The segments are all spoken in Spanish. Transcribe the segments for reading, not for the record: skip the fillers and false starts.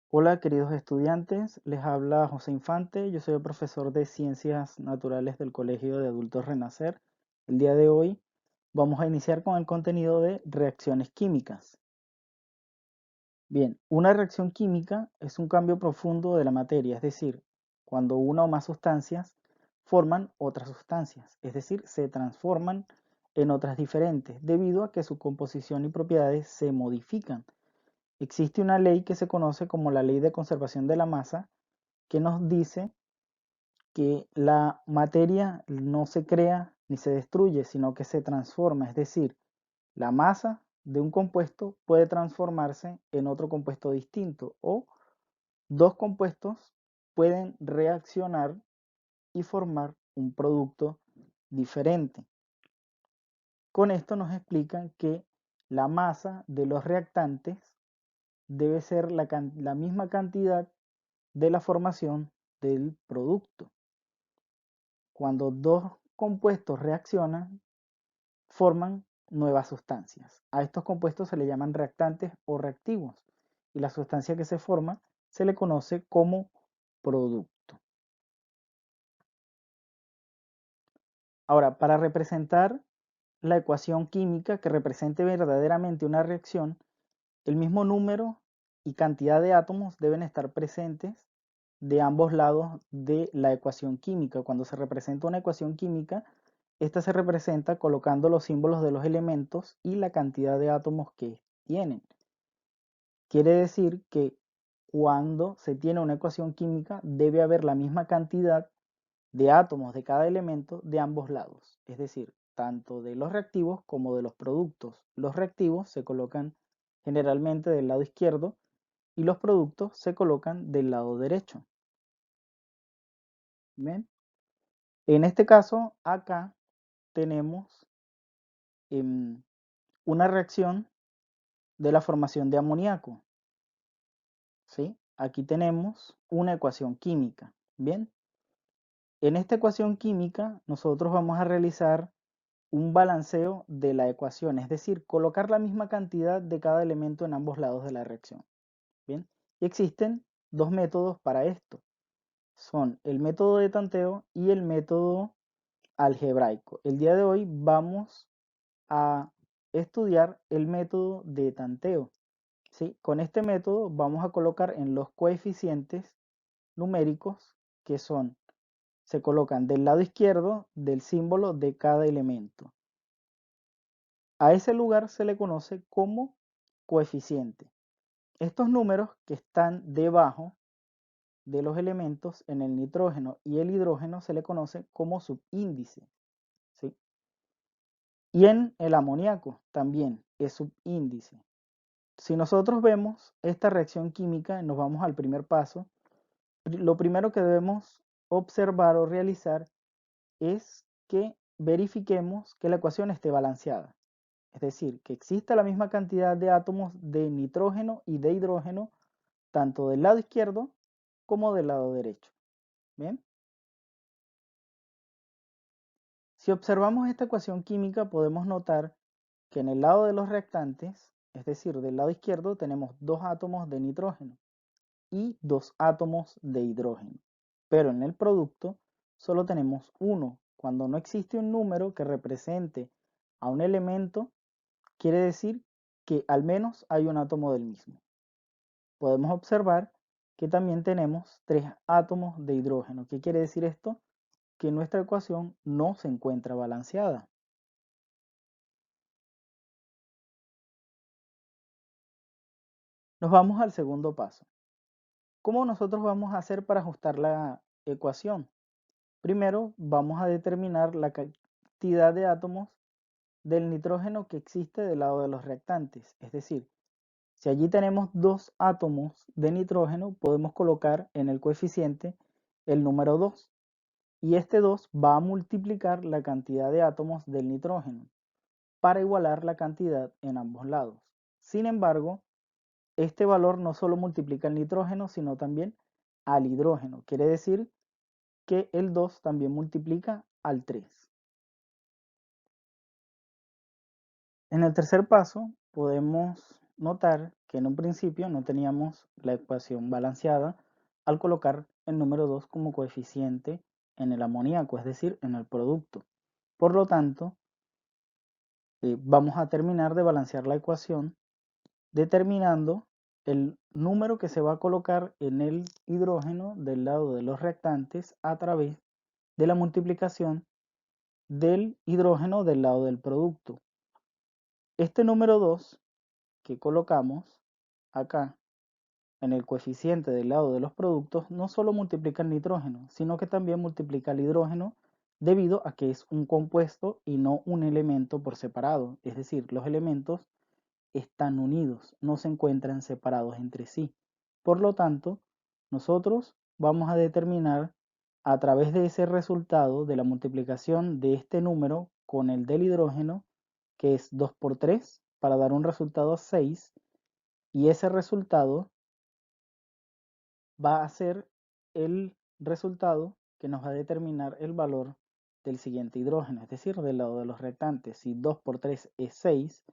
Hola queridos estudiantes, les habla José Infante, yo soy el profesor de Ciencias Naturales del Colegio de Adultos Renacer. El día de hoy vamos a iniciar con el contenido de reacciones químicas. Bien, una reacción química es un cambio profundo de la materia, es decir, cuando una o más sustancias forman otras sustancias, es decir, se transforman en otras diferentes, debido a que su composición y propiedades se modifican. Existe una ley que se conoce como la ley de conservación de la masa, que nos dice que la materia no se crea ni se destruye, sino que se transforma. Es decir, la masa de un compuesto puede transformarse en otro compuesto distinto o dos compuestos pueden reaccionar y formar un producto diferente. Con esto nos explican que la masa de los reactantes debe ser la misma cantidad de la formación del producto. Cuando dos compuestos reaccionan, forman nuevas sustancias. A estos compuestos se le llaman reactantes o reactivos y la sustancia que se forma se le conoce como producto. Ahora, para representar la ecuación química que represente verdaderamente una reacción, el mismo número y cantidad de átomos deben estar presentes de ambos lados de la ecuación química. Cuando se representa una ecuación química, esta se representa colocando los símbolos de los elementos y la cantidad de átomos que tienen. Quiere decir que cuando se tiene una ecuación química debe haber la misma cantidad de átomos de cada elemento de ambos lados, es decir, tanto de los reactivos como de los productos. Los reactivos se colocan generalmente del lado izquierdo y los productos se colocan del lado derecho. ¿Ven? En este caso, acá tenemos una reacción de la formación de amoníaco. ¿Sí? Aquí tenemos una ecuación química. Bien, en esta ecuación química nosotros vamos a realizar un balanceo de la ecuación, es decir, colocar la misma cantidad de cada elemento en ambos lados de la reacción. Bien, y existen dos métodos para esto. Son el método de tanteo y el método algebraico. El día de hoy vamos a estudiar el método de tanteo. ¿Sí? Con este método vamos a colocar en los coeficientes numéricos que se colocan del lado izquierdo del símbolo de cada elemento. A ese lugar se le conoce como coeficiente. Estos números que están debajo de los elementos en el nitrógeno y el hidrógeno se le conoce como subíndice. ¿Sí? Y en el amoníaco también es subíndice. Si nosotros vemos esta reacción química, nos vamos al primer paso. Lo primero que debemos observar o realizar es que verifiquemos que la ecuación esté balanceada. Es decir, que exista la misma cantidad de átomos de nitrógeno y de hidrógeno, tanto del lado izquierdo como del lado derecho. ¿Bien? Si observamos esta ecuación química, podemos notar que en el lado de los reactantes, es decir, del lado izquierdo, tenemos dos átomos de nitrógeno y dos átomos de hidrógeno. Pero en el producto solo tenemos uno. Cuando no existe un número que represente a un elemento, quiere decir que al menos hay un átomo del mismo. Podemos observar que también tenemos tres átomos de hidrógeno. ¿Qué quiere decir esto? Que nuestra ecuación no se encuentra balanceada. Nos vamos al segundo paso. ¿Cómo nosotros vamos a hacer para ajustar la ecuación? Primero vamos a determinar la cantidad de átomos del nitrógeno que existe del lado de los reactantes. Es decir, si allí tenemos dos átomos de nitrógeno, podemos colocar en el coeficiente el número 2. Y este 2 va a multiplicar la cantidad de átomos del nitrógeno para igualar la cantidad en ambos lados. Sin embargo, este valor no solo multiplica el nitrógeno, sino también al hidrógeno. Quiere decir que el 2 también multiplica al 3. En el tercer paso podemos notar que en un principio no teníamos la ecuación balanceada al colocar el número 2 como coeficiente en el amoníaco, es decir, en el producto. Por lo tanto, vamos a terminar de balancear la ecuación determinando el número que se va a colocar en el hidrógeno del lado de los reactantes a través de la multiplicación del hidrógeno del lado del producto. Este número 2 que colocamos acá en el coeficiente del lado de los productos no solo multiplica el nitrógeno, sino que también multiplica el hidrógeno debido a que es un compuesto y no un elemento por separado. Es decir, los elementos están unidos, no se encuentran separados entre sí. Por lo tanto, nosotros vamos a determinar a través de ese resultado de la multiplicación de este número con el del hidrógeno, que es 2 por 3, para dar un resultado 6, y ese resultado va a ser el resultado que nos va a determinar el valor del siguiente hidrógeno, es decir, del lado de los reactantes. Si 2 por 3 es 6,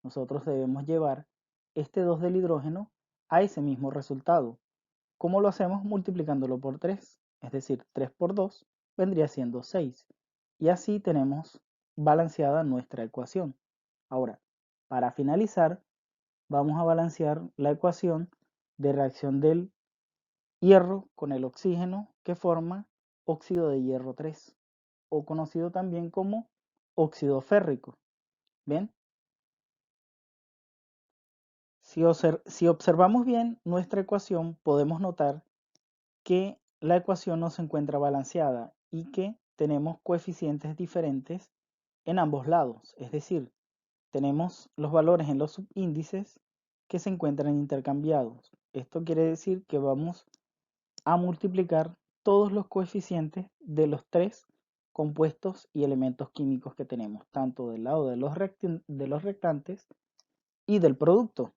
nosotros debemos llevar este 2 del hidrógeno a ese mismo resultado. ¿Cómo lo hacemos? Multiplicándolo por 3, es decir, 3 por 2 vendría siendo 6. Y así tenemos balanceada nuestra ecuación. Ahora, para finalizar, vamos a balancear la ecuación de reacción del hierro con el oxígeno que forma óxido de hierro 3, o conocido también como óxido férrico. ¿Bien? Si observamos bien nuestra ecuación, podemos notar que la ecuación no se encuentra balanceada y que tenemos coeficientes diferentes en ambos lados. Es decir, tenemos los valores en los subíndices que se encuentran intercambiados. Esto quiere decir que vamos a multiplicar todos los coeficientes de los tres compuestos y elementos químicos que tenemos, tanto del lado de los reactantes y del producto.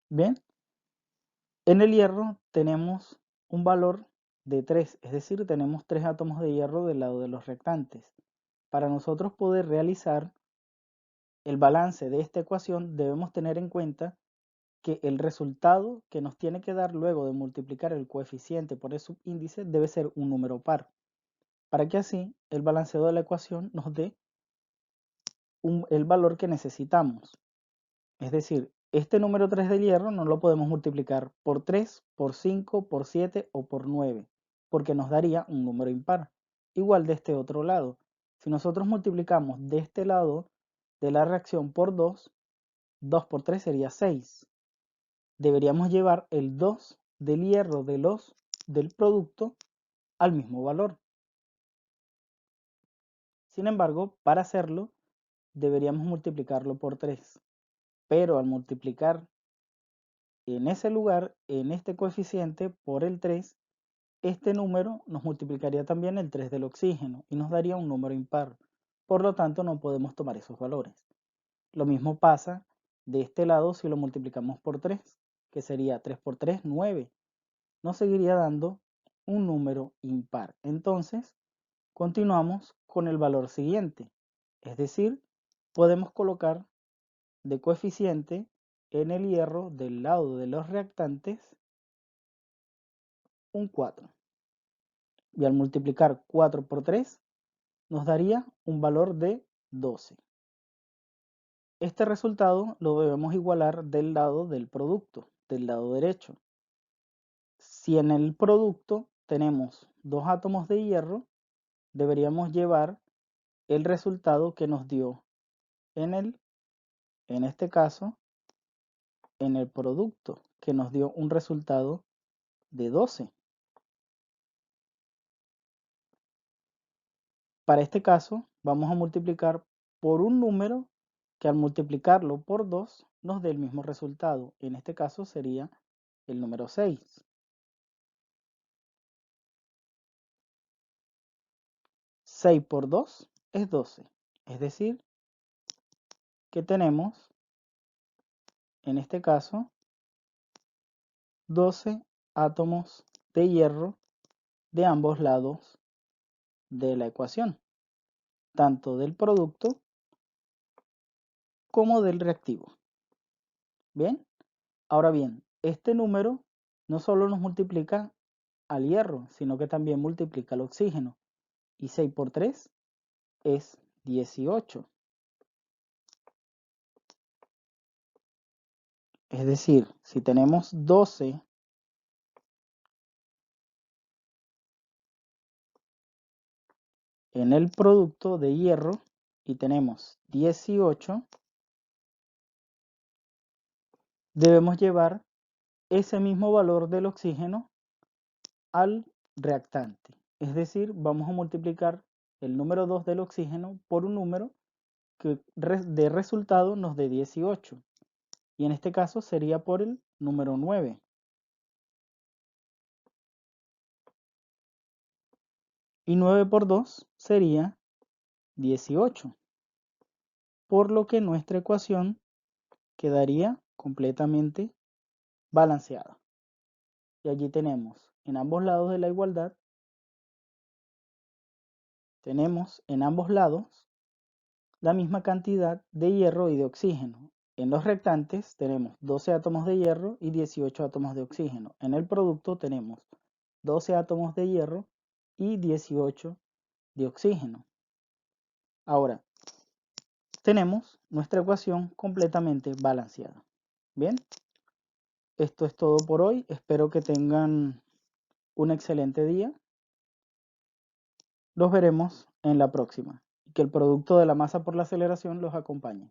Bien, en el hierro tenemos un valor de 3, es decir, tenemos 3 átomos de hierro del lado de los reactantes. Para nosotros poder realizar el balance de esta ecuación debemos tener en cuenta que el resultado que nos tiene que dar luego de multiplicar el coeficiente por el subíndice debe ser un número par, para que así el balanceo de la ecuación nos dé el valor que necesitamos. Es decir, este número 3 del hierro no lo podemos multiplicar por 3, por 5, por 7 o por 9, porque nos daría un número impar. Igual de este otro lado. Si nosotros multiplicamos de este lado de la reacción por 2, 2 por 3 sería 6. Deberíamos llevar el 2 del hierro del producto al mismo valor. Sin embargo, para hacerlo, deberíamos multiplicarlo por 3. Pero al multiplicar en ese lugar, en este coeficiente, por el 3, este número nos multiplicaría también el 3 del oxígeno y nos daría un número impar. Por lo tanto, no podemos tomar esos valores. Lo mismo pasa de este lado si lo multiplicamos por 3, que sería 3 por 3, 9. Nos seguiría dando un número impar. Entonces, continuamos con el valor siguiente. Es decir, podemos colocar de coeficiente en el hierro del lado de los reactantes un 4. Y al multiplicar 4 por 3 nos daría un valor de 12. Este resultado lo debemos igualar del lado del producto, del lado derecho. Si en el producto tenemos 2 átomos de hierro, deberíamos llevar el resultado que nos dio en este caso, en el producto, que nos dio un resultado de 12. Para este caso, vamos a multiplicar por un número que al multiplicarlo por 2 nos dé el mismo resultado. En este caso sería el número 6. 6 por 2 es 12. Es decir, que tenemos, en este caso, 12 átomos de hierro de ambos lados de la ecuación, tanto del producto como del reactivo. ¿Bien? Ahora bien, este número no solo nos multiplica al hierro, sino que también multiplica al oxígeno. Y 6 por 3 es 18. Es decir, si tenemos 12 en el producto de hierro y tenemos 18, debemos llevar ese mismo valor del oxígeno al reactante. Es decir, vamos a multiplicar el número 2 del oxígeno por un número que de resultado nos dé 18. Y en este caso sería por el número 9. Y 9 por 2 sería 18. Por lo que nuestra ecuación quedaría completamente balanceada. Y allí tenemos en ambos lados de la igualdad, tenemos en ambos lados la misma cantidad de hierro y de oxígeno. En los reactantes tenemos 12 átomos de hierro y 18 átomos de oxígeno. En el producto tenemos 12 átomos de hierro y 18 de oxígeno. Ahora, tenemos nuestra ecuación completamente balanceada. Bien, esto es todo por hoy. Espero que tengan un excelente día. Los veremos en la próxima y que el producto de la masa por la aceleración los acompañe.